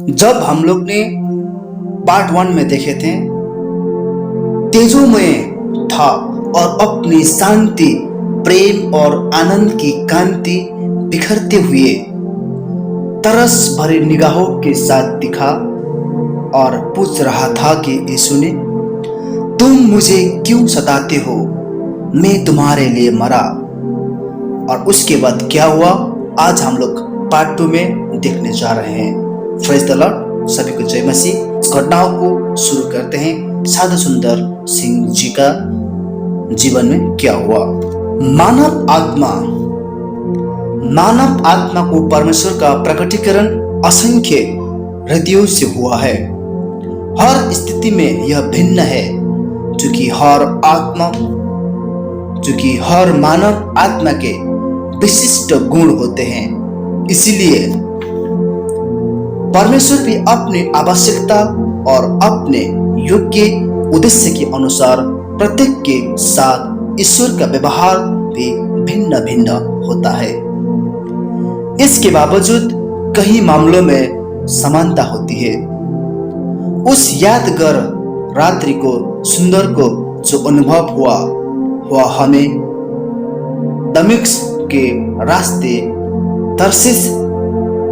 जब हम लोग ने पार्ट 1 में देखे थे, तेजोमय था और अपनी शांति, प्रेम और आनंद की कांति बिखरते हुए तरस भरी निगाहों के साथ दिखा और पूछ रहा था कि यीशु ने, तुम मुझे क्यों सताते हो? मैं तुम्हारे लिए मरा। और उसके बाद क्या हुआ, आज हम लोग पार्ट 2 में देखने जा रहे हैं। प्रेज़ द लॉर्ड, सभी को जय मसीह। इस घटनाओं को शुरू करते हैं। साधु सुंदर सिंह जी का जीवन में क्या हुआ। मानव आत्मा को परमेश्वर का प्रकटीकरण असंख्य रीतियों से हुआ है। हर स्थिति में यह भिन्न है, क्योंकि हर मानव आत्मा के विशिष्ट गुण होते हैं। इसीलिए परमेश्वर भी अपनी आवश्यकता और अपने योग्य उद्देश्य के अनुसार प्रत्येक के साथ ईश्वर का व्यवहार भी भिन्न भिन्न होता है। इसके बावजूद कई मामलों में समानता होती है। उस यादगार रात्रि को सुंदर को जो अनुभव हुआ वह हमें दमिश्क के रास्ते तरसीस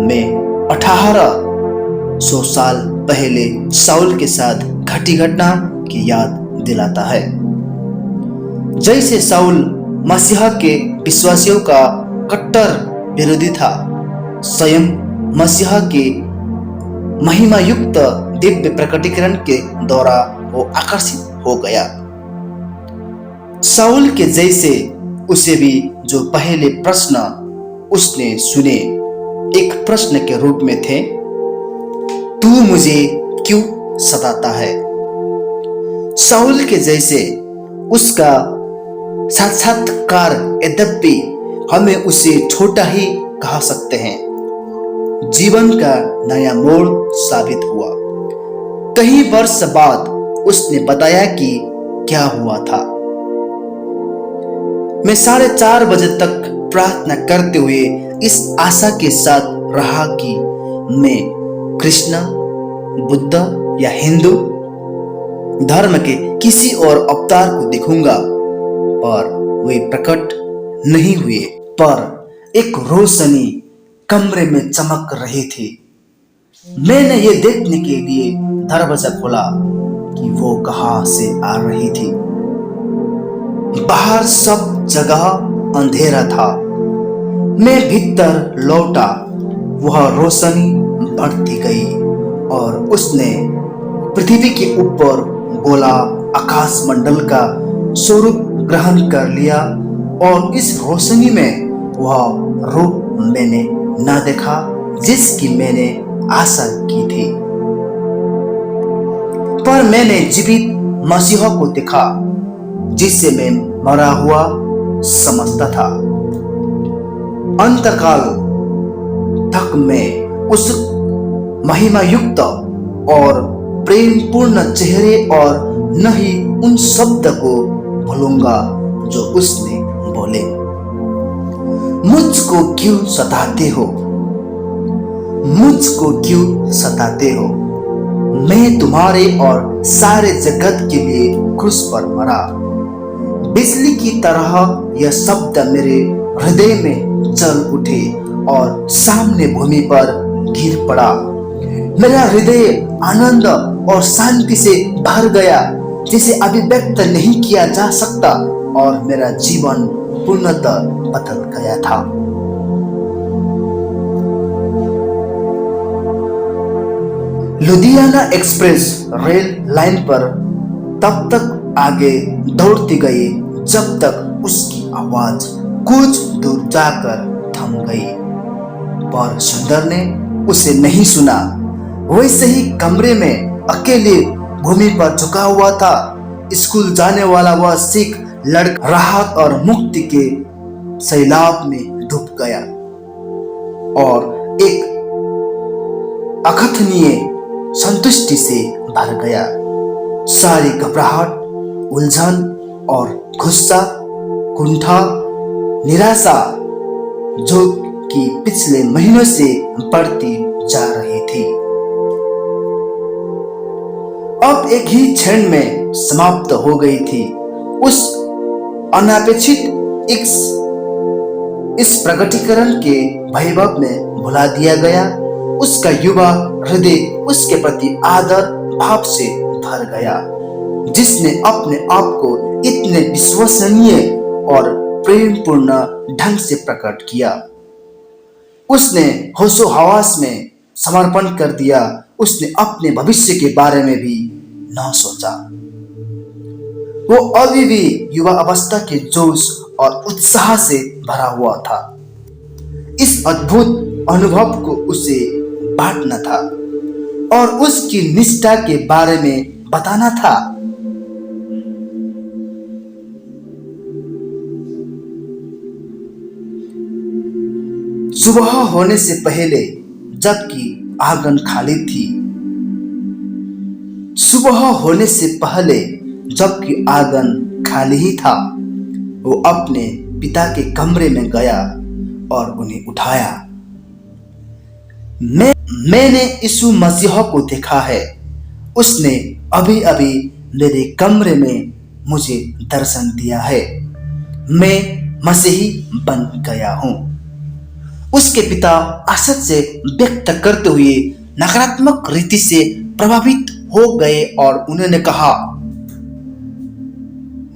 में 1800 साल पहले शाऊल के साथ घटी घटना की याद दिलाता है। जैसे शाऊल मसीहा के विश्वासियों का कट्टर विरोधी था, स्वयं मसीहा के महिमायुक्त दिव्य प्रकटीकरण के द्वारा वो आकर्षित हो गया। शाऊल के जैसे उसे भी जो पहले प्रश्न उसने सुने एक प्रश्न के रूप में थे, तू मुझे क्यों सताता है? शाऊल के जैसे उसका साक्षात्कार यद्यपि हमें उसे छोटा ही कह सकते हैं, जीवन का नया मोड़ साबित हुआ। कई वर्ष बाद उसने बताया कि क्या हुआ था। मैं 4:30 बजे तक प्रार्थना करते हुए इस आशा के साथ रहा कि मैं कृष्ण, बुद्ध या हिंदू धर्म के किसी और अवतार को देखूंगा, पर वे प्रकट नहीं हुए। पर एक रोशनी कमरे में चमक रही थी। मैंने ये देखने के लिए दरवाजा खोला कि वो कहां से आ रही थी। बाहर सब जगह अंधेरा था। मैं भीतर लौटा, वह रोशनी बढ़ती गई और उसने पृथ्वी के ऊपर गोला आकाश मंडल का स्वरूप ग्रहण कर लिया और इस रोशनी में वह रूप मैंने न देखा जिसकी मैंने आशा की थी। पर मैंने जीवित मसीहा को देखा जिससे मैं मरा हुआ समझता था। अंतकाल तक मैं उस महिमायुक्त और प्रेमपूर्ण चेहरे और न ही उन शब्द को भूलूंगा जो उसने बोले, मुझको क्यों सताते हो? मुझको क्यों सताते हो? मैं तुम्हारे और सारे जगत के लिए क्रूस पर मरा। बिजली की तरह यह शब्द मेरे हृदय में चल उठे और सामने भूमि पर गिर पड़ा। मेरा हृदय आनंद और शांति से भर गया जिसे अभिव्यक्त नहीं किया जा सकता और मेरा जीवन पूर्णतः बदल गया था। लुधियाना एक्सप्रेस रेल लाइन पर तब तक आगे दौड़ती गई जब तक उसकी आवाज कुछ दूर जाकर थम गई, पर सुंदर ने उसे नहीं सुना। वैसे ही कमरे में अकेले भूमि पर झुका हुआ था। स्कूल जाने वाला वह सिख लड़का राहत और मुक्ति के सैलाब में डूब गया और एक अकथनीय संतुष्टि से भर गया। सारी घबराहट, उलझन और गुस्सा, कुंठा, निराशा जो कि पिछले महीनों से बढ़ती जा रही थी, और एक ही क्षण में समाप्त हो गई थी। उस अनापेक्षित इस प्रकटीकरण के वैभव में भुला दिया गया। उसका युवा हृदय उसके प्रति आदर भाव से भर गया, जिसने अपने आप को इतने विश्वसनीय और प्रेमपूर्ण ढंग से प्रकट किया। उसने होशो हवास में समर्पण कर दिया। उसने अपने भविष्य के बारे में भी न सोचा। वो अभी भी युवा अवस्था के जोश और उत्साह से भरा हुआ था। इस अद्भुत अनुभव को उसे बांटना था और उसकी निष्ठा के बारे में बताना था। सुबह होने से पहले, जबकि आंगन खाली थी, सुबह होने से पहले जबकि आंगन खाली ही था, वो अपने पिता के कमरे में गया और उन्हें उठाया। मैंने यीशु मसीह को देखा है। उसने अभी अभी मेरे कमरे में मुझे दर्शन दिया है। मैं मसीही बन गया हूं। उसके पिता आसक्त से व्यक्त करते हुए नकारात्मक रीति से प्रभावित हो गए और उन्होंने कहा,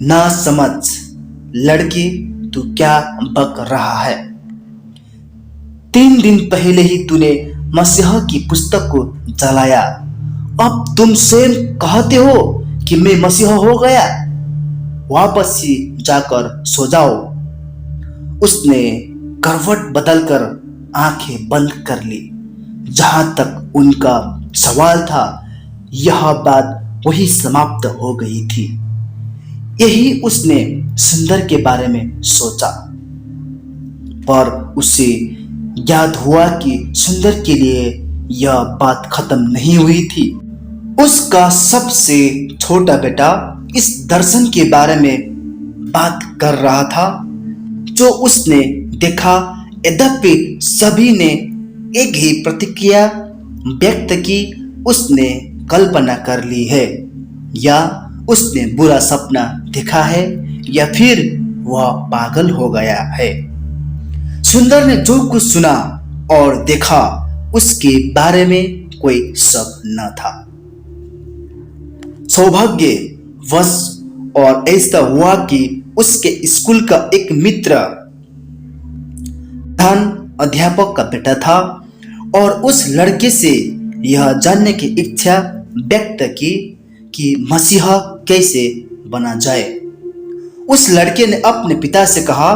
ना समझ लड़के, तू क्या बक रहा है? 3 दिन पहले ही तूने मसीह की पुस्तक को जलाया। अब तुम स्वयं कहते हो कि मैं मसीह हो गया। वापस ही जाकर सो जाओ। उसने करवट बदलकर आंखें बंद कर ली। जहां तक उनका सवाल था, यह बात वही समाप्त हो गई थी। यही उसने सुंदर के बारे में सोचा, पर उसे याद हुआ कि सुंदर के लिए यह बात खत्म नहीं हुई थी। उसका सबसे छोटा बेटा इस दर्शन के बारे में बात कर रहा था जो उसने देखा। यद्यपि सभी ने एक ही प्रतिक्रिया व्यक्त की, उसने कल्पना कर ली है, या उसने बुरा सपना देखा है, या फिर वह पागल हो गया है। सुंदर ने जो कुछ सुना और देखा, उसके बारे में कोई शक न था। सौभाग्यवश और ऐसा हुआ कि उसके स्कूल का एक मित्र प्रधान अध्यापक का बेटा था और उस लड़के से यह जानने की इच्छा व्यक्त की कि मसीहा कैसे बना जाए। उस लड़के ने अपने पिता से कहा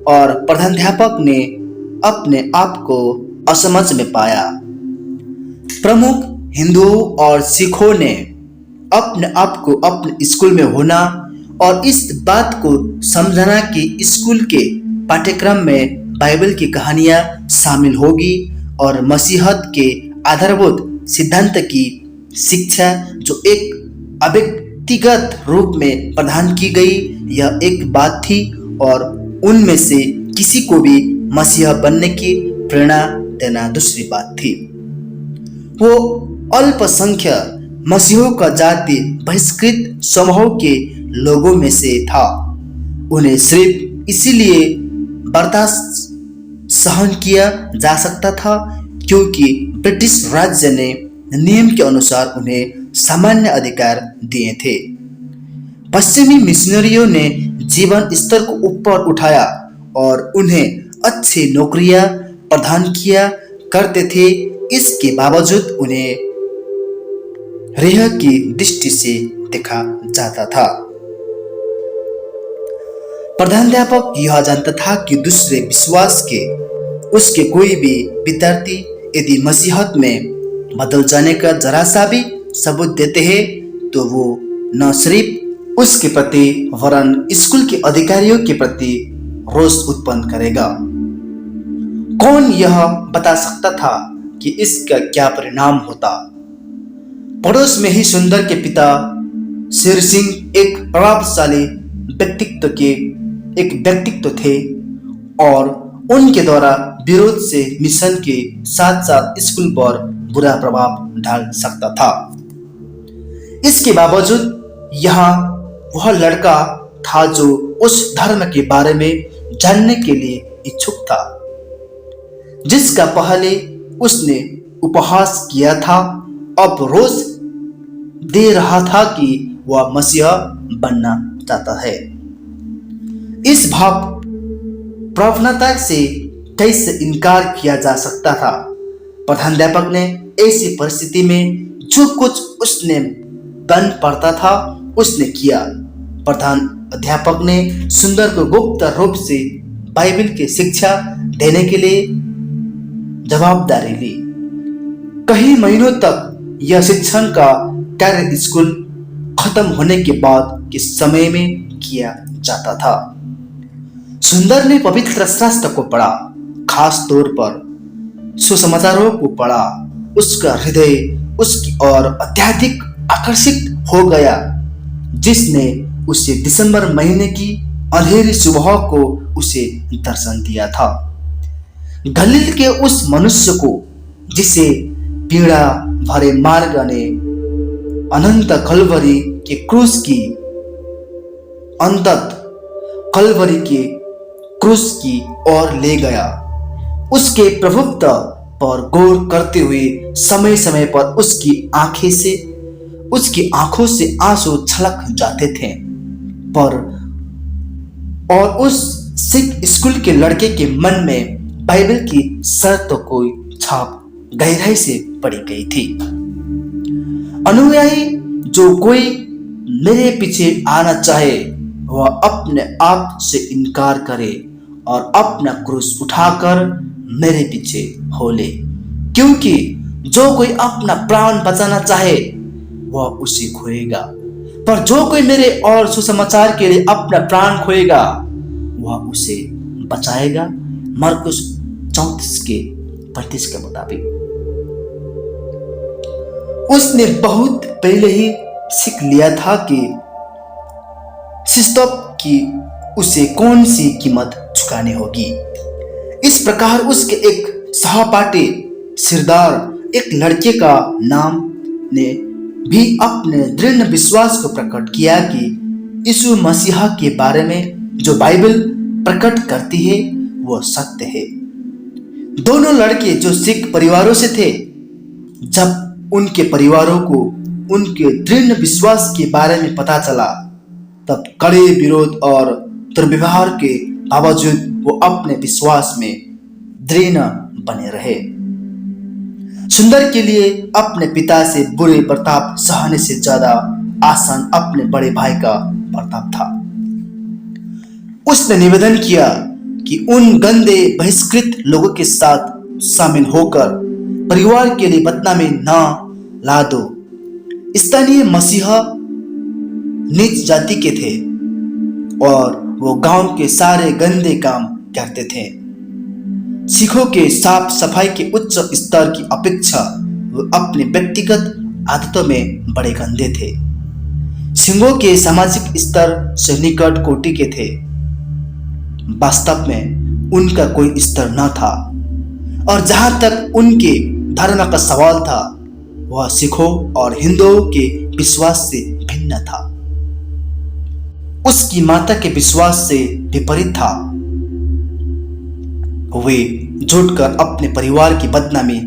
और प्रधानाध्यापक ने अपने आप को असमंजस में पाया। प्रमुख हिंदुओं और सिखों ने अपने आप को अपने स्कूल में होना और इस बात को समझना कि स्कूल के पाठ्यक्रम में बाइबल की कहानियां शामिल होगी और मसीहत के आधारभूत सिद्धांत की शिक्षा जो एक अव्यक्तिगत रूप में प्रदान की गई, यह एक बात थी और उनमें से किसी को भी मसीहा बनने की प्रेरणा देना दूसरी बात थी। वो अल्पसंख्यक मसीहों का जाति बहिष्कृत समूह के लोगों में से था। उन्हें सिर्फ इसीलिए बर्दाश्त सहन किया जा सकता था क्योंकि ब्रिटिश राज्य ने नियम के अनुसार उन्हें सामान्य अधिकार दिए थे। पश्चिमी मिशनरियों ने जीवन स्तर को ऊपर उठाया और उन्हें अच्छी नौकरियां प्रदान किया करते थे। इसके बावजूद उन्हें रिहा की दृष्टि से देखा जाता था। प्रधानाध्यापक यह जानता था कि दूसरे विश्वास के उसके कोई भी विद्यार्थी यदि मसीहत में बदल जाने का जरा सा भी सबूत देते हैं तो वो न सिर्फ उसके प्रति वरन स्कूल के अधिकारियों के प्रति रोष उत्पन्न करेगा। कौन यह बता सकता था कि इसका क्या परिणाम होता? पड़ोस में ही सुंदर के पिता शेर सिंह एक प्रभावशाली व्यक्तित्व थे और उनके द्वारा विरोध से मिशन के साथ साथ स्कूल पर बुरा प्रभाव डाल सकता था। इसके बावजूद यहाँ वह लड़का था जो उस धर्म के बारे में जानने के लिए इच्छुक था, जिसका पहले उसने उपहास किया था। अब रोज दे रहा था कि वह मसीहा बनना चाहता है। इस भाव प्रवणता से कैसे इनकार किया जा सकता था। प्रधानाध्यापक ने ऐसी परिस्थिति में जो कुछ उसने बन पड़ता था उसने किया। प्रधान अध्यापक ने सुंदर को गुप्त रूप से बाइबल की शिक्षा देने के लिए जवाबदारी ली। कई महीनों तक यह शिक्षण का कार्य स्कूल खत्म होने के बाद के समय में किया जाता था। सुंदर ने पवित्र शास्त्र को पढ़ा, खास तौर पर सुसमाचारों को पढ़ा। उसका हृदय उसकी ओर अत्यधिक आकर्षित हो गया, जिसने उसे दिसंबर महीने की अंधेरी सुबह को उसे दर्शन दिया था। गलील के उस मनुष्य को जिसे पीड़ा भरे मार्ग ने अनंत कलवरी के क्रूस की अंतत कलवरी के क्रूस की ओर ले गया। उसके प्रभुत्व पर गौर करते हुए समय समय पर उसकी आंखों से आंसू छलक जाते थे। और उस सिख स्कूल के लड़के के मन में बाइबल की शर्त को छाप गहराई से पड़ी गई थी। अनुयायी जो कोई मेरे पीछे आना चाहे वह अपने आप से इनकार करे और अपना क्रूस उठाकर मेरे पीछे हो ले, क्योंकि जो कोई अपना प्राण बचाना चाहे वह उसे खोएगा, पर जो कोई मेरे और सुसमाचार के लिए अपना प्राण खोएगा वह उसे बचाएगा। मरकुस 34:35 के मुताबिक उसने बहुत पहले ही सीख लिया था कि शिस्तों की उसे कौन सी कीमत चुकानी होगी। इस प्रकार उसके एक सहपाठी सिरदार एक लड़के का नाम ने भी अपने दृढ़ विश्वास को प्रकट किया कि यीशु मसीहा के बारे में जो बाइबल प्रकट करती है वह सत्य है। दोनों लड़के जो सिख परिवारों से थे, जब उनके परिवारों को उनके दृढ़ विश्वास के बारे में पता चला तब कड़े विरोध और दुर्व्यवहार के बावजूद वो अपने विश्वास में दृढ़ बने रहे। सुंदर के लिए अपने पिता से बुरे बर्ताव सहने से ज्यादा आसान अपने बड़े भाई का बर्ताव था। उसने निवेदन किया कि उन गंदे बहिष्कृत लोगों के साथ शामिल होकर परिवार के लिए बदनामी ना ला दो। स्थानीय मसीहा नीच जाति के थे और वो गांव के सारे गंदे काम करते थे। सिखों के साफ सफाई के उच्च स्तर की अपेक्षा वो अपने व्यक्तिगत आदतों में बड़े गंदे थे। सिंहों के सामाजिक स्तर से निकट कोटि के थे। वास्तव में उनका कोई स्तर न था, और जहां तक उनके धर्म का सवाल था वह सिखों और हिंदुओं के विश्वास से भिन्न था। उसकी माता के विश्वास से विपरीत था। वे जुटकर अपने परिवार की बदनामी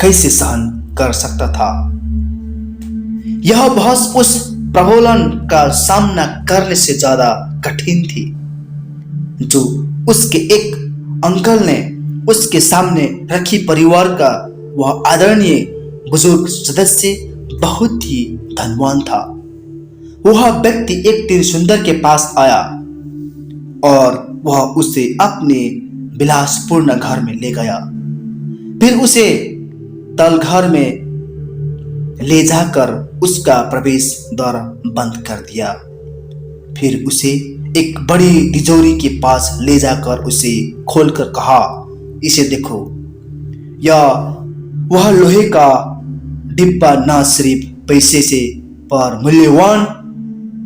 कैसे सहन कर सकता था। यह बहस उस प्रबोधन का सामना करने से ज्यादा कठिन थी जो उसके एक अंकल ने उसके सामने रखी। परिवार का वह आदरणीय बुजुर्ग सदस्य बहुत ही धनवान था। वह व्यक्ति एक दिन सुंदर के पास आया और वह उसे अपने विलासपूर्ण घर में ले गया। फिर उसे तलघर में ले जाकर उसका प्रवेश द्वार बंद कर दिया। फिर उसे एक बड़ी तिजोरी के पास ले जाकर उसे खोलकर कहा, इसे देखो, यह वह लोहे का डिब्बा न सिर्फ पैसे से पर मूल्यवान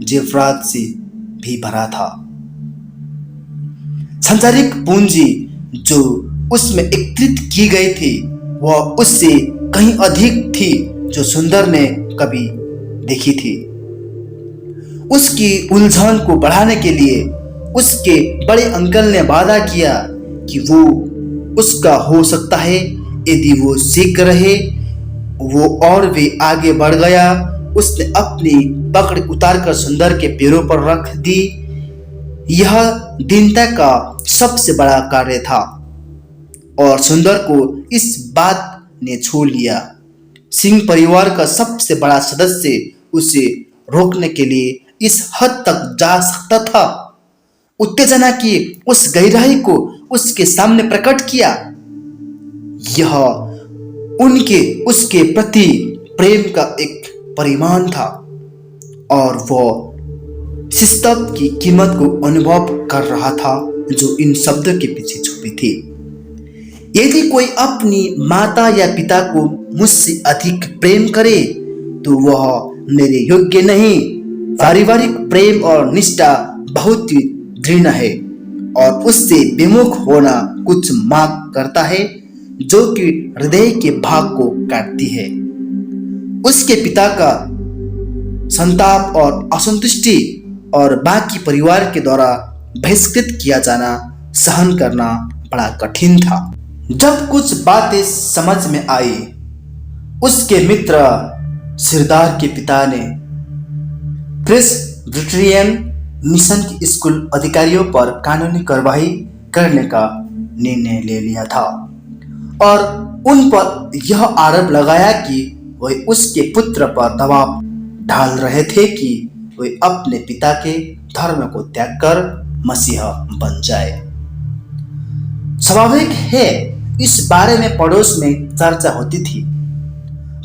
जेवरात से भी भरा था। सांसारिक पूंजी जो उसमें एकत्रित की गई थी वह उससे कहीं अधिक थी जो सुंदर ने कभी देखी थी। उसकी उलझन को बढ़ाने के लिए उसके बड़े अंकल ने वादा किया कि वो उसका हो सकता है यदि वो सीख रहे वो और भी आगे बढ़ गया। उसने अपनी पकड़ उतारकर सुंदर के पैरों पर रख दी। यह दीनता का सबसे बड़ा कार्य था और सुंदर को इस बात ने छू लिया। सिंह परिवार का सबसे बड़ा सदस्य उसे रोकने के लिए इस हद तक जा सकता था। उत्तेजना की उस गहराई को उसके सामने प्रकट किया। यह उसके प्रति प्रेम का एक परिमाण था और वह शिस्तब की कीमत को अनुभव कर रहा था जो इन शब्दों के पीछे छुपी थी। यदि कोई अपनी माता या पिता को मुझसे अधिक प्रेम करे तो वह मेरे योग्य नहीं। पारिवारिक प्रेम और निष्ठा बहुत ही दृढ़ है और उससे विमुख होना कुछ मांग करता है जो कि हृदय के भाग को काटती है। उसके पिता का संताप और असंतुष्टि और बाकी परिवार के द्वारा बहिष्कृत किया जाना सहन करना बड़ा कठिन था। जब कुछ बातें समझ में आई, उसके मित्र सिरदार के पिता ने प्रेस्बिटेरियन मिशन के स्कूल अधिकारियों पर कानूनी कार्रवाई करने का निर्णय ले लिया था और उन पर यह आरोप लगाया कि वे उसके पुत्र पर दबाव डाल रहे थे कि वे अपने पिता के धर्म को त्याग कर मसीहा बन जाए। स्वाभाविक है इस बारे में पड़ोस में चर्चा होती थी।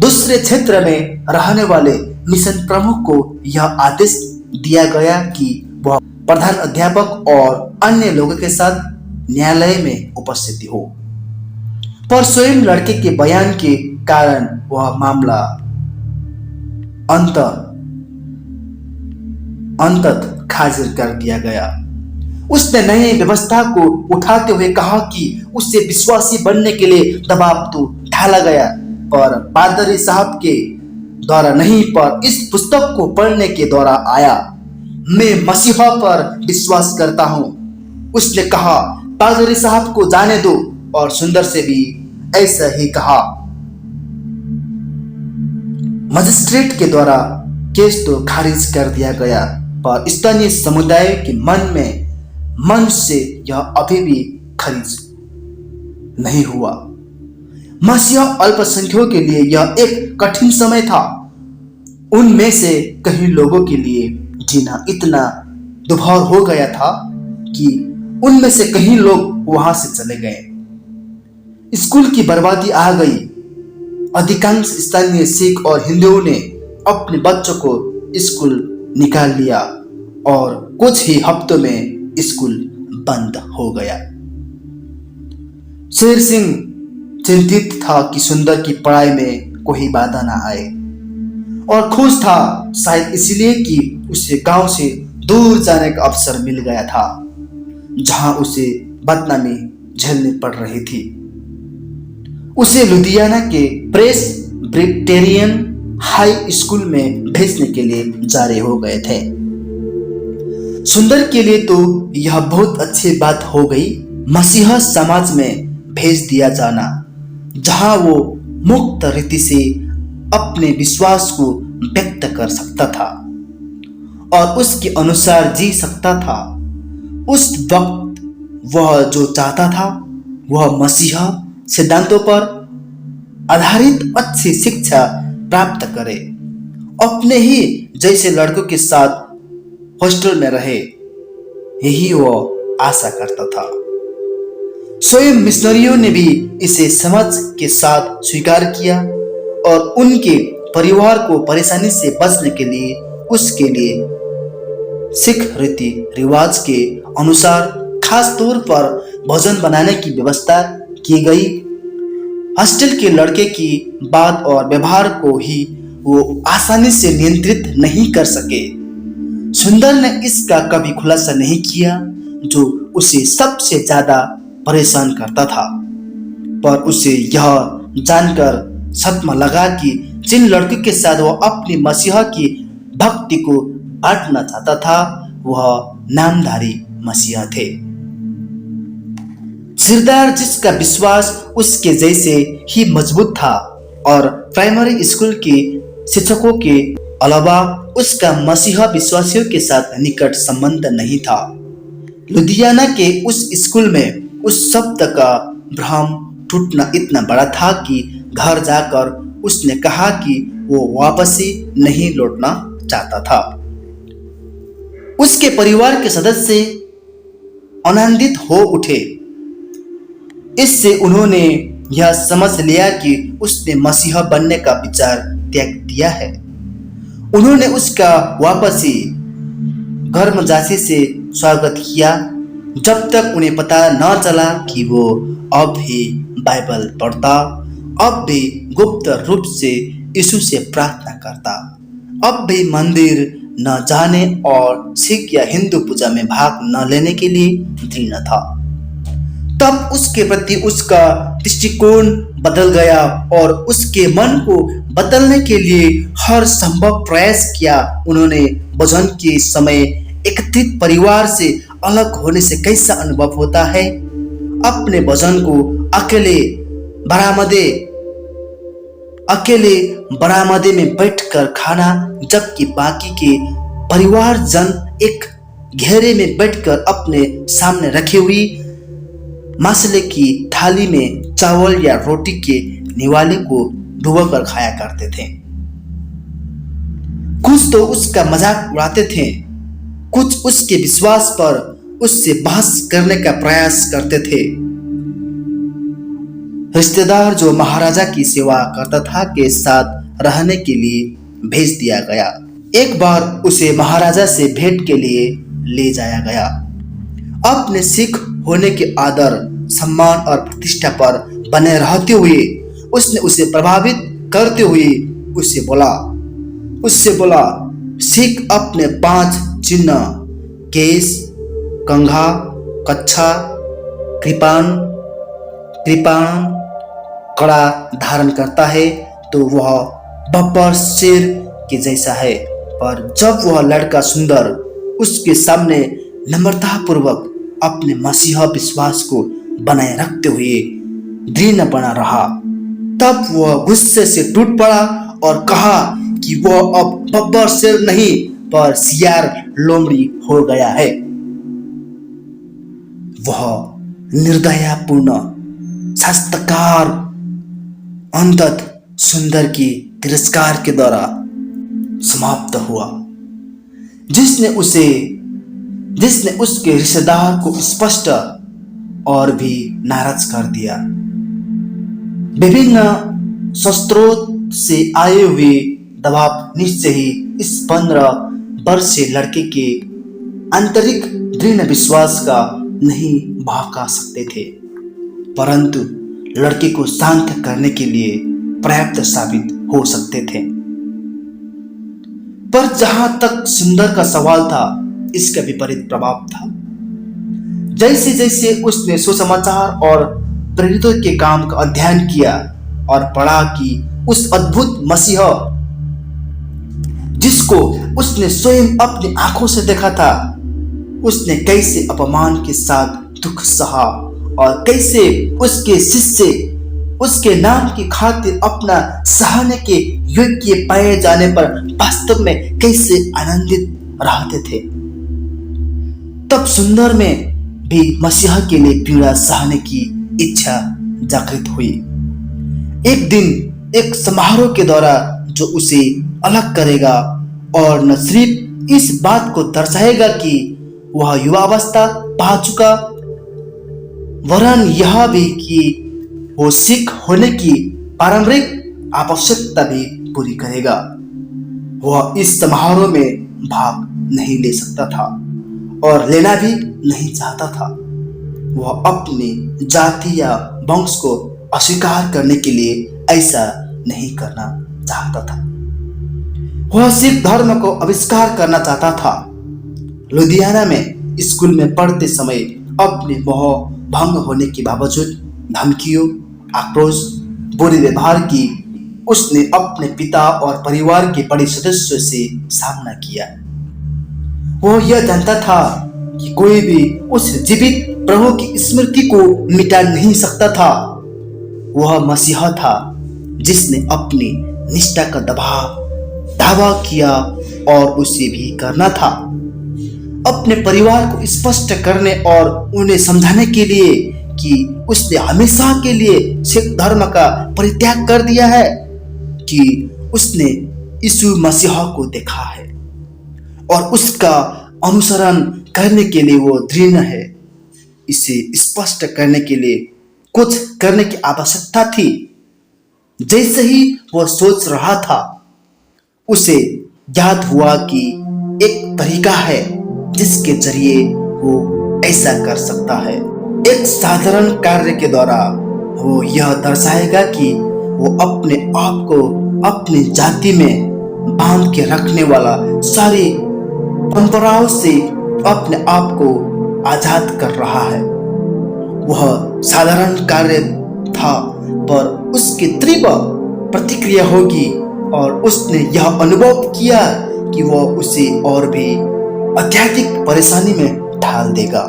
दूसरे क्षेत्र में रहने वाले मिशन प्रमुख को यह आदेश दिया गया कि वह प्रधान अध्यापक और अन्य लोगों के साथ न्यायालय में उपस्थिति हो, पर स्वयं लड़के के बयान के कारण वह मामला अंततः खारिज कर दिया गया। उसने नई व्यवस्था को उठाते हुए कहा कि उससे विश्वासी बनने के लिए दबाव तो डाला गया पर पादरी साहब के द्वारा नहीं, पर इस पुस्तक को पढ़ने के द्वारा आया। मैं मसीहा पर विश्वास करता हूँ। उसने कहा पादरी साहब को जाने दो और सुंदर से भी ऐसा ही कहा। मजिस्ट्रेट के द्वारा केस तो खारिज कर दिया गया पर स्थानीय समुदाय के मन से यह अभी भी खारिज नहीं हुआ। मसीहा अल्पसंख्यकों के लिए यह एक कठिन समय था। उनमें से कई लोगों के लिए जीना इतना दुभर हो गया था कि उनमें से कई लोग वहां से चले गए। स्कूल की बर्बादी आ गई। अधिकांश स्थानीय सिख और हिंदुओं ने अपने बच्चों को स्कूल निकाल लिया और कुछ ही हफ्तों में स्कूल बंद हो गया। शेर सिंह चिंतित था कि सुंदर की पढ़ाई में कोई बाधा ना आए और खुश था शायद इसलिए कि उसे गांव से दूर जाने का अवसर मिल गया था जहां उसे बदनामी झेलनी पड़ रही थी। उसे लुधियाना के प्रेस्बिटेरियन हाई स्कूल में भेजने के लिए जारी हो गए थे। सुंदर के लिए तो यह बहुत अच्छी बात हो गई मसीहा समाज में भेज दिया जाना जहां वो मुक्त रीति से अपने विश्वास को व्यक्त कर सकता था और उसके अनुसार जी सकता था। उस वक्त वह जो चाहता था वह मसीहा सिद्धांतों पर आधारित अच्छी शिक्षा प्राप्त करे, अपने ही जैसे लड़कों के साथ हॉस्टल में रहे, यही वह आशा करता था। स्वयं मिशनरियों ने भी इसे समझ के साथ स्वीकार किया और उनके परिवार को परेशानी से बचने के लिए उसके लिए सिख रीति रिवाज के अनुसार खास तौर पर भोजन बनाने की व्यवस्था की गई। हॉस्टल के लड़के की बात और व्यवहार को ही वो आसानी से नियंत्रित नहीं कर सके। सुंदर ने इसका कभी खुलासा नहीं किया जो उसे सबसे ज्यादा परेशान करता था, पर उसे यह जानकर सदमा लगा कि जिन लड़कियों के साथ वह अपनी मसीहा की भक्ति को बांटना चाहता था वह नामधारी मसीहा थे। सिरदार जिसका विश्वास उसके जैसे ही मजबूत था और प्राइमरी स्कूल के शिक्षकों के अलावा उसका मसीहा विश्वासियों के साथ निकट संबंध नहीं था। लुधियाना के उस स्कूल में उस शब्द का भ्रम टूटना इतना बड़ा था कि घर जाकर उसने कहा कि वो वापसी नहीं लौटना चाहता था। उसके परिवार के सदस्य आनंदित हो उठे। इससे उन्होंने यह समझ लिया कि उसने मसीहा बनने का विचार त्याग दिया है। उन्होंने उसका वापसी गर्मजासी से स्वागत किया जब तक उन्हें पता न चला कि वो अब भी बाइबल पढ़ता, अब भी गुप्त रूप से यीशु से प्रार्थना करता, अब भी मंदिर न जाने और सिख या हिंदू पूजा में भाग न लेने के लिए दृढ़ था। तब उसके प्रति उसका दृष्टिकोण बदल गया और उसके मन को बदलने के लिए हर संभव प्रयास किया। उन्होंने भोजन के समय एकत्रित परिवार से अलग होने से कैसा अनुभव होता है, अपने भोजन को अकेले बरामदे में बैठकर खाना, जबकि बाकी के परिवारजन एक घेरे में बैठकर अपने सामने रखी हुई मसाले की थाली में चावल या रोटी के निवाले को डुबोकर खाया करते थे। कुछ तो उसका मजाक उड़ाते थे, कुछ उसके विश्वास पर उससे बहस करने का प्रयास करते थे। रिश्तेदार जो महाराजा की सेवा करता था के साथ रहने के लिए भेज दिया गया। एक बार उसे महाराजा से भेंट के लिए ले जाया गया। अपने सिख होने के आदर, सम्मान और प्रतिष्ठा पर बने रहते हुए उसने उसे प्रभावित करते हुए उससे बोला, सिख अपने 5 चिन्ह केस, कंघा, कच्छा, कृपाण, कड़ा धारण करता है तो वह बब्बर शेर के जैसा है, पर जब वह लड़का सुंदर उसके सामने नम्रतापूर्वक अपने मसीहा विश्वास को बनाए रखते हुए दृढ़ बना रहा, तब वह गुस्से से टूट पड़ा और कहा कि वह अब बब्बर शेर नहीं पर सियार लोमड़ी हो गया है। वह निर्दयपूर्ण शास्त्रकार अंतत सुंदर की तिरस्कार के द्वारा समाप्त हुआ, जिसने उसके रिश्तेदार को स्पष्ट और भी नाराज कर दिया। विभिन्न शस्त्रों से आए हुए दबाव निश्चय ही इस 15 वर्षीय लड़के के आंतरिक दृढ़ विश्वास का नहीं भड़का सकते थे, परंतु लड़के को शांत करने के लिए पर्याप्त साबित हो सकते थे। पर जहां तक सुंदर का सवाल था, इसका विपरीत प्रभाव था। जैसे जैसे उसने सुसमाचार और प्रेरितों के काम का अध्ययन किया और पढ़ा कि उस अद्भुत मसीहा जिसको उसने स्वयं अपनी आंखों से देखा था, उसने कैसे अपमान के साथ दुख सहा और कैसे उसके शिष्य उसके नाम की खातिर अपना सहने के योग्य पाए जाने पर वास्तव में कैसे आनंदित रहते थे, तब सुंदर में भी मसीहा के लिए पीड़ा सहने की इच्छा जागृत हुई। एक दिन एक समारोह के द्वारा जो उसे अलग करेगा और न सिर्फ इस बात को दर्शाएगा कि वह युवावस्था पा चुका, वरन यह भी कि वो सिख होने की पारंपरिक आवश्यकता भी पूरी करेगा। वह इस समारोह में भाग नहीं ले सकता था और लेना भी नहीं चाहता था। वह अपनी जाति या वंश को अस्वीकार करने के लिए ऐसा नहीं करना चाहता था। वह सिख धर्म को आविष्कार करना चाहता था। लुधियाना में स्कूल में पढ़ते समय अपने मोह भंग होने के बावजूद धमकियों, आक्रोश, बुरे व्यवहार की उसने अपने पिता और परिवार के बड़े सदस्यों से सामना किया। वह यह जानता था कि कोई भी उस जीवित प्रभु की स्मृति को मिटा नहीं सकता था। वह मसीहा था जिसने अपनी निष्ठा का दावा किया और उसे भी करना था। अपने परिवार को स्पष्ट करने और उन्हें समझाने के लिए कि उसने हमेशा के लिए सिख धर्म का परित्याग कर दिया है, कि उसने यीशु मसीहा को देखा है और उसका अनुसरण करने के लिए वो दृढ़ है। इसे स्पष्ट करने के लिए कुछ करने की आवश्यकता थी। जैसे ही वह सोच रहा था, उसे याद हुआ कि एक तरीका है जिसके जरिए वो ऐसा कर सकता है। एक साधारण कार्य के द्वारा वो यह दर्शाएगा कि वो अपने आप को अपनी जाति में बांध के रखने वाला सारी परंपराओं से अपने आप को आजाद कर रहा है। वह साधारण कार्य था, पर उसकी तीव्र प्रतिक्रिया होगी और उसने यह अनुभव किया कि वह उसे और भी अत्यधिक परेशानी में ढाल देगा,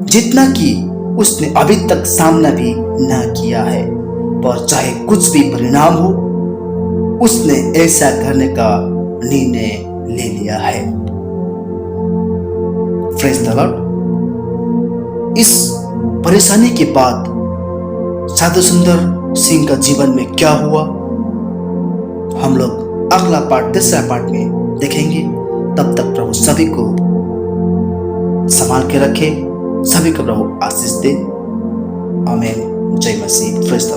जितना कि उसने अभी तक सामना भी न किया है। पर चाहे कुछ भी परिणाम हो, उसने ऐसा करने का निर्णय ले लिया है। Praise the Lord. इस परेशानी के बाद साधु सुंदर सिंह का जीवन में क्या हुआ, हम लोग अगला पार्ट, तीसरा पार्ट में देखेंगे। तब तक प्रभु सभी को संभाल के रखे, सभी को प्रभु आशीष दे। आमीन। जय मसीह। Praise the Lord.